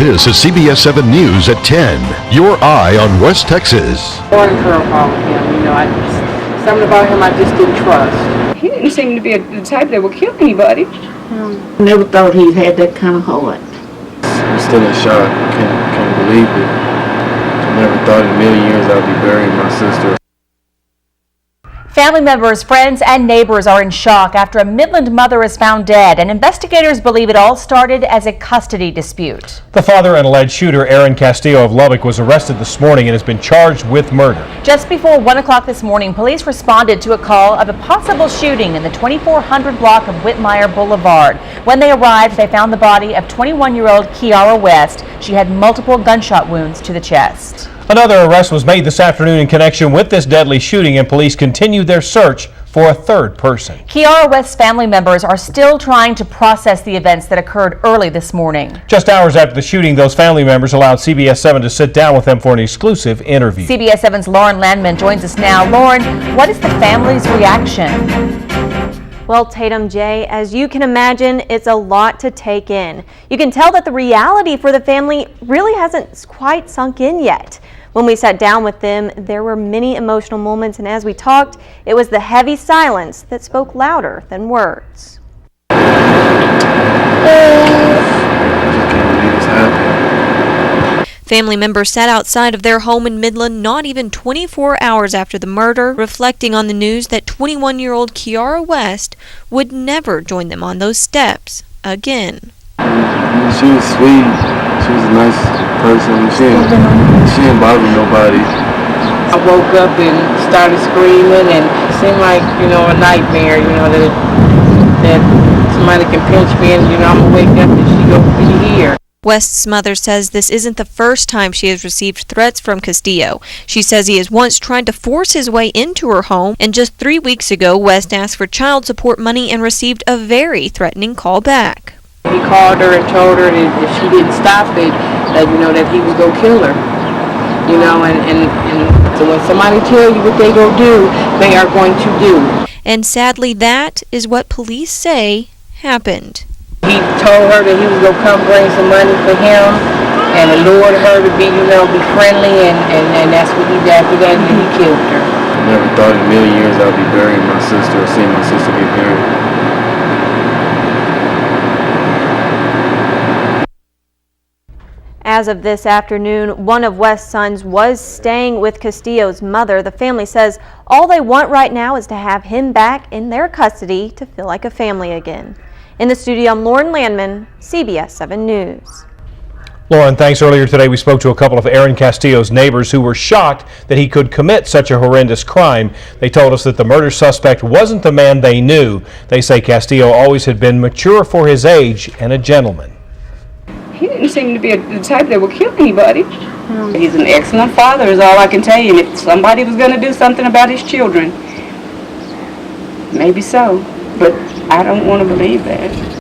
This is CBS 7 News at 10. Your eye on West Texas. Morning curve call with him. Something about him I just didn't trust. He didn't seem to be the type that would kill anybody. Never thought he had that kind of heart. I'm still in shock. Can't believe it. I never thought in a million years I'd be burying my sister. Family members, friends, and neighbors are in shock after a Midland mother is found dead, and investigators believe it all started as a custody dispute. The father and alleged shooter, Aaron Castillo of Lubbock, was arrested this morning and has been charged with murder. Just before 1 o'clock this morning, police responded to a call of a possible shooting in the 2400 block of Whitmire Boulevard. When they arrived, they found the body of 21-year-old Kiara West. She had multiple gunshot wounds to the chest. Another arrest was made this afternoon in connection with this deadly shooting, and police continue their search for a third person. Kiara West's family members are still trying to process the events that occurred early this morning. Just hours after the shooting, those family members allowed CBS 7 to sit down with them for an exclusive interview. CBS 7's Lauren Landman joins us now. Lauren, what is the family's reaction? Well, Tatum, Jay, as you can imagine, it's a lot to take in. You can tell that the reality for the family really hasn't quite sunk in yet. When we sat down with them, there were many emotional moments, and as we talked, it was the heavy silence that spoke louder than words. Family members sat outside of their home in Midland not even 24 hours after the murder, reflecting on the news that 21-year-old Kiara West would never join them on those steps again. She was sweet. She was a nice person. She didn't bother nobody. I woke up and started screaming, and it seemed like, a nightmare, that somebody can pinch me and, I'm going to wake up and she go be here. West's mother says this isn't the first time she has received threats from Castillo. She says he has once tried to force his way into her home, and just 3 weeks ago, West asked for child support money and received a very threatening call back. He called her and told her that if she didn't stop it, that, that he was going to kill her. And so when somebody tell you what they going to do, they are going to do. And sadly, that is what police say happened. He told her that he was going to come bring some money for him and lured her to be, be friendly, and that's what he did after that, and he killed her. I never thought in a million years I'd be burying my sister or seeing my sister get buried. As of this afternoon, one of West's sons was staying with Castillo's mother. The family says all they want right now is to have him back in their custody to feel like a family again. In the studio, I'm Lauren Landman, CBS 7 News. Lauren, thanks. Earlier today, we spoke to a couple of Aaron Castillo's neighbors who were shocked that he could commit such a horrendous crime. They told us that the murder suspect wasn't the man they knew. They say Castillo always had been mature for his age and a gentleman. He didn't seem to be the type that would kill anybody. He's an excellent father is all I can tell you. And if somebody was going to do something about his children, maybe so. But I don't want to believe that.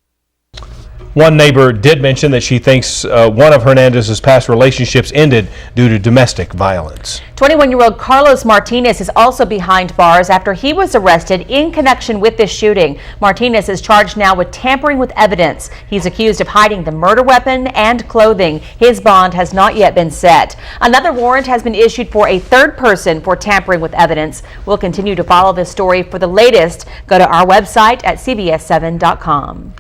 One neighbor did mention that she thinks one of Hernandez's past relationships ended due to domestic violence. 21-year-old Carlos Martinez is also behind bars after he was arrested in connection with this shooting. Martinez is charged now with tampering with evidence. He's accused of hiding the murder weapon and clothing. His bond has not yet been set. Another warrant has been issued for a third person for tampering with evidence. We'll continue to follow this story. For the latest, go to our website at cbs7.com.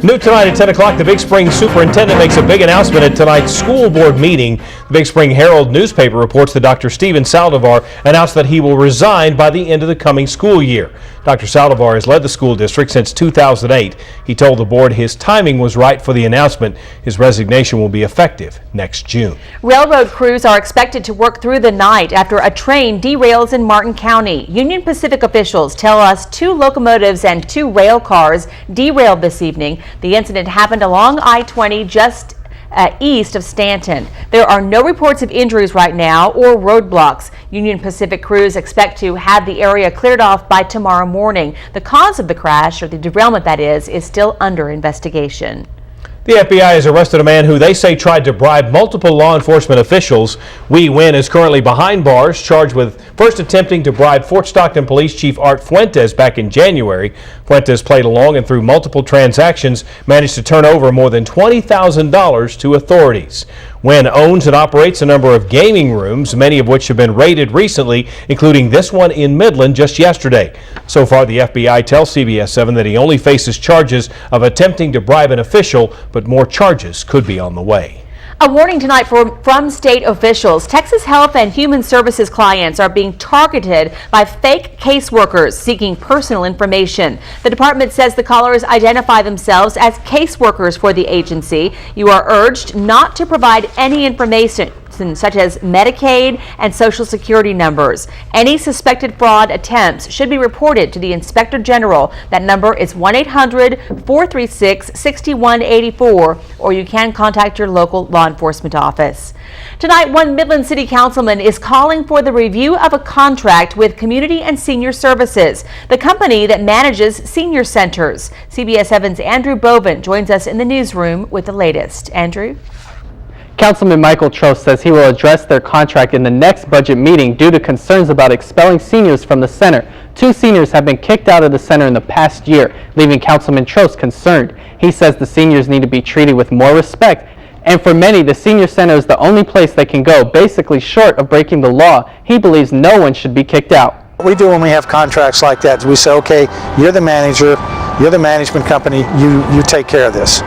New tonight at 10 o'clock, the Big Spring superintendent makes a big announcement at tonight's school board meeting. The Big Spring Herald newspaper reports that Dr. Steven Saldivar announced that he will resign by the end of the coming school year. Dr. Saldivar has led the school district since 2008. He told the board his timing was right for the announcement. His resignation will be effective next June. Railroad crews are expected to work through the night after a train derails in Martin County. Union Pacific officials tell us 2 locomotives and 2 rail cars derailed this evening. The incident happened along I-20 just east of Stanton. There are no reports of injuries right now or roadblocks. Union Pacific crews expect to have the area cleared off by tomorrow morning. The cause of the crash, or the derailment that is still under investigation. The FBI has arrested a man who they say tried to bribe multiple law enforcement officials. Wee Win is currently behind bars, charged with first attempting to bribe Fort Stockton Police Chief Art Fuentes back in January. Fuentes played along and through multiple transactions managed to turn over more than $20,000 to authorities. Wynn owns and operates a number of gaming rooms, many of which have been raided recently, including this one in Midland just yesterday. So far, the FBI tells CBS 7 that he only faces charges of attempting to bribe an official, but more charges could be on the way. A warning tonight from state officials. Texas Health and Human Services clients are being targeted by fake caseworkers seeking personal information. The department says the callers identify themselves as caseworkers for the agency. You are urged not to provide any information such as Medicaid and Social Security numbers. Any suspected fraud attempts should be reported to the Inspector General. That number is 1-800-436-6184, or you can contact your local law enforcement office. Tonight, one Midland City Councilman is calling for the review of a contract with Community and Senior Services, the company that manages senior centers. CBS 7's Andrew Bovin joins us in the newsroom with the latest. Andrew? Councilman Michael Trost says he will address their contract in the next budget meeting due to concerns about expelling seniors from the center. 2 seniors have been kicked out of the center in the past year, leaving Councilman Trost concerned. He says the seniors need to be treated with more respect, and for many, the senior center is the only place they can go, basically short of breaking the law. He believes no one should be kicked out. What we do when we have contracts like that is we say, okay, you're the manager, you're the management company, you take care of this.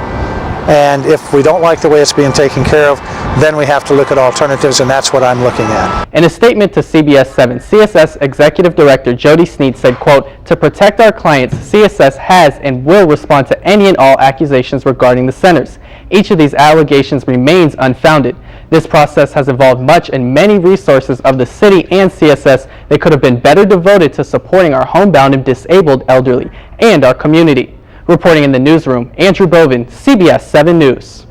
And if we don't like the way it's being taken care of, then we have to look at alternatives, and that's what I'm looking at. In a statement to CBS 7, CSS Executive Director Jody Sneed said, quote, "To protect our clients, CSS has and will respond to any and all accusations regarding the centers. Each of these allegations remains unfounded. This process has involved much and many resources of the city and CSS that could have been better devoted to supporting our homebound and disabled elderly and our community." Reporting in the newsroom, Andrew Bovin, CBS 7 News.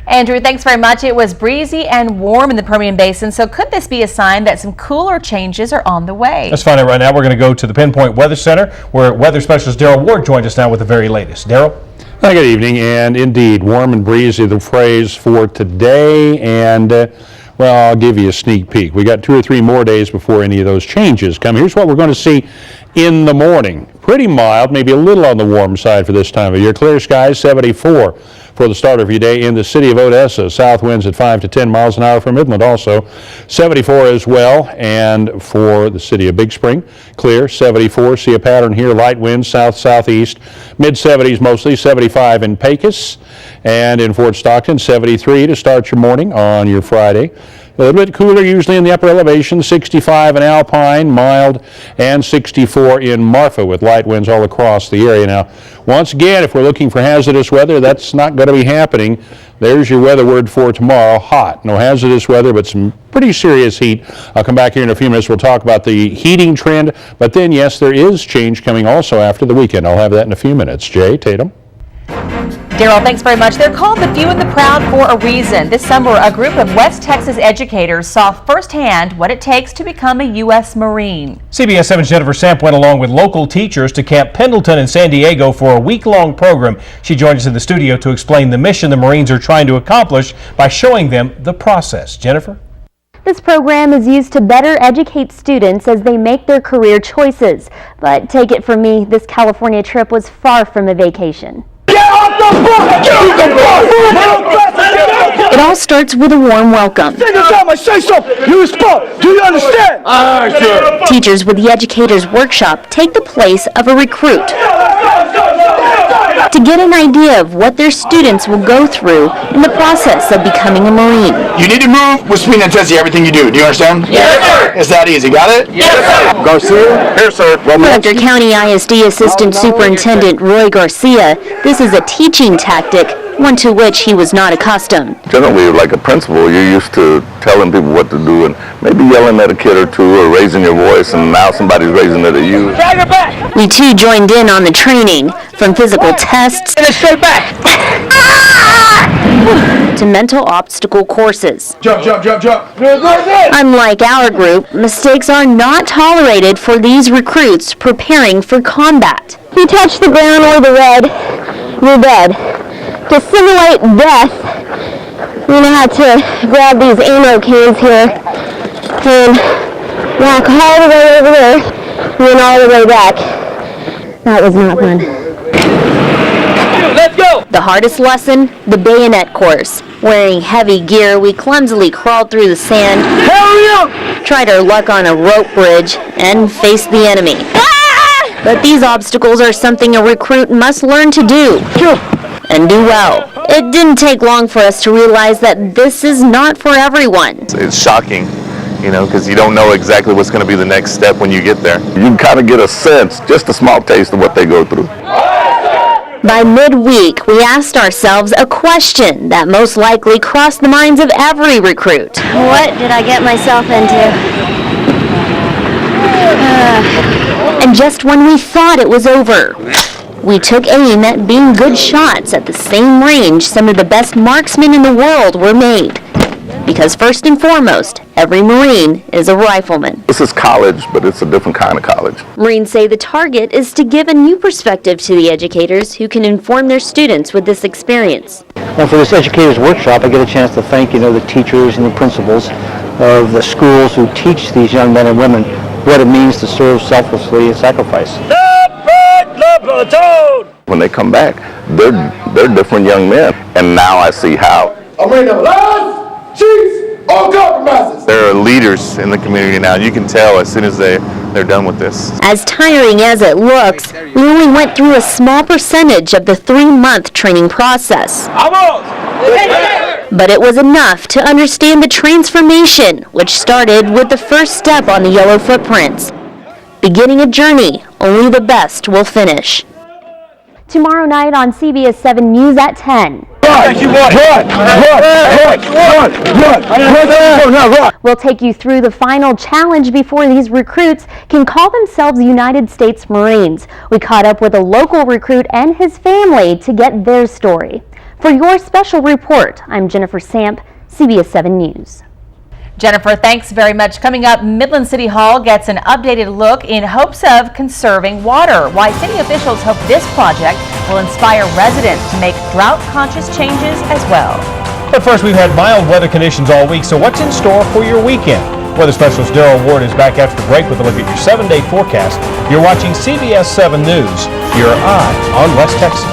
Andrew, thanks very much. It was breezy and warm in the Permian Basin, so could this be a sign that some cooler changes are on the way? Let's find out right now. We're going to go to the Pinpoint Weather Center, where weather specialist Daryl Ward joins us now with the very latest. Daryl? Good evening, and indeed, warm and breezy, the phrase for today, and well, I'll give you a sneak peek. We got 2 or 3 more days before any of those changes come. Here's what we're going to see in the morning. Pretty mild, maybe a little on the warm side for this time of year. Clear skies, 74 for the start of your day in the city of Odessa. South winds at 5 to 10 miles an hour from Midland also. 74 as well, and for the city of Big Spring, clear, 74. See a pattern here, light winds, south-southeast. Mid-70s mostly, 75 in Pecos. And in Fort Stockton, 73 to start your morning on your Friday. A little bit cooler usually in the upper elevation, 65 in Alpine, mild, and 64 in Marfa with light winds all across the area. Now, once again, if we're looking for hazardous weather, that's not going to be happening. There's your weather word for tomorrow, hot. No hazardous weather, but some pretty serious heat. I'll come back here in a few minutes. We'll talk about the heating trend, but then, yes, there is change coming also after the weekend. I'll have that in a few minutes. Jay, Tatum. Daryl, thanks very much. They're called the Few and the Proud for a reason. This summer, a group of West Texas educators saw firsthand what it takes to become a U.S. Marine. CBS 7's Jennifer Samp went along with local teachers to Camp Pendleton in San Diego for a week-long program. She joined us in the studio to explain the mission the Marines are trying to accomplish by showing them the process. Jennifer? This program is used to better educate students as they make their career choices. But take it from me, this California trip was far from a vacation. It all starts with a warm welcome. I say so, you respond. Do you understand? Sure. Teachers with the Educators Workshop take the place of a recruit to get an idea of what their students will go through in the process of becoming a Marine. You need to move with speed and intensity everything you do. Do you understand? Yes, sir. It's that easy. Got it? Yes, sir. Garcia? Here, sir. Dr. County ISD Assistant Superintendent Roy Garcia, this is a teaching tactic, one to which he was not accustomed. Generally, like a principal, you're used to telling people what to do and maybe yelling at a kid or two or raising your voice, and now somebody's raising it at you. We too joined in on the training, from physical tests to mental obstacle courses. Jump. Unlike our group, mistakes are not tolerated for these recruits preparing for combat. If you touch the ground or the red, you're dead. To simulate death, you know how to grab these ammo cans here and walk all the way over there and then all the way back. That was not fun. Let's go! The hardest lesson, the bayonet course. Wearing heavy gear, we clumsily crawled through the sand, tried our luck on a rope bridge, and faced the enemy. But these obstacles are something a recruit must learn to do, and do well. It didn't take long for us to realize that this is not for everyone. It's shocking, you know, because you don't know exactly what's going to be the next step when you get there. You kind of get a sense, just a small taste of what they go through. By midweek, we asked ourselves a question that most likely crossed the minds of every recruit. What did I get myself into? And just when we thought it was over, we took aim at being good shots at the same range some of the best marksmen in the world were made. Because first and foremost, every Marine is a rifleman. This is college, but it's a different kind of college. Marines say the target is to give a new perspective to the educators who can inform their students with this experience. And for this educators workshop, I get a chance to thank, the teachers and the principals of the schools who teach these young men and women what it means to serve selflessly and sacrifice. When they come back, they're different young men, and now I see how. I'm ready to last cheese on compromises. There are leaders in the community now. You can tell as soon as they're done with this. As tiring as it looks, we only went through a small percentage of the 3-month training process. But it was enough to understand the transformation, which started with the first step on the yellow footprints. Beginning a journey only the best will finish. Tomorrow night on CBS 7 News at 10. We'll take you through the final challenge before these recruits can call themselves United States Marines. We caught up with a local recruit and his family to get their story. For your special report, I'm Jennifer Samp, CBS 7 News. Jennifer, thanks very much. Coming up, Midland City Hall gets an updated look in hopes of conserving water. Why city officials hope this project will inspire residents to make drought-conscious changes as well. But first, we've had mild weather conditions all week, so what's in store for your weekend? Weather specialist Daryl Ward is back after the break with a look at your 7-day forecast. You're watching CBS 7 News, your eye on West Texas.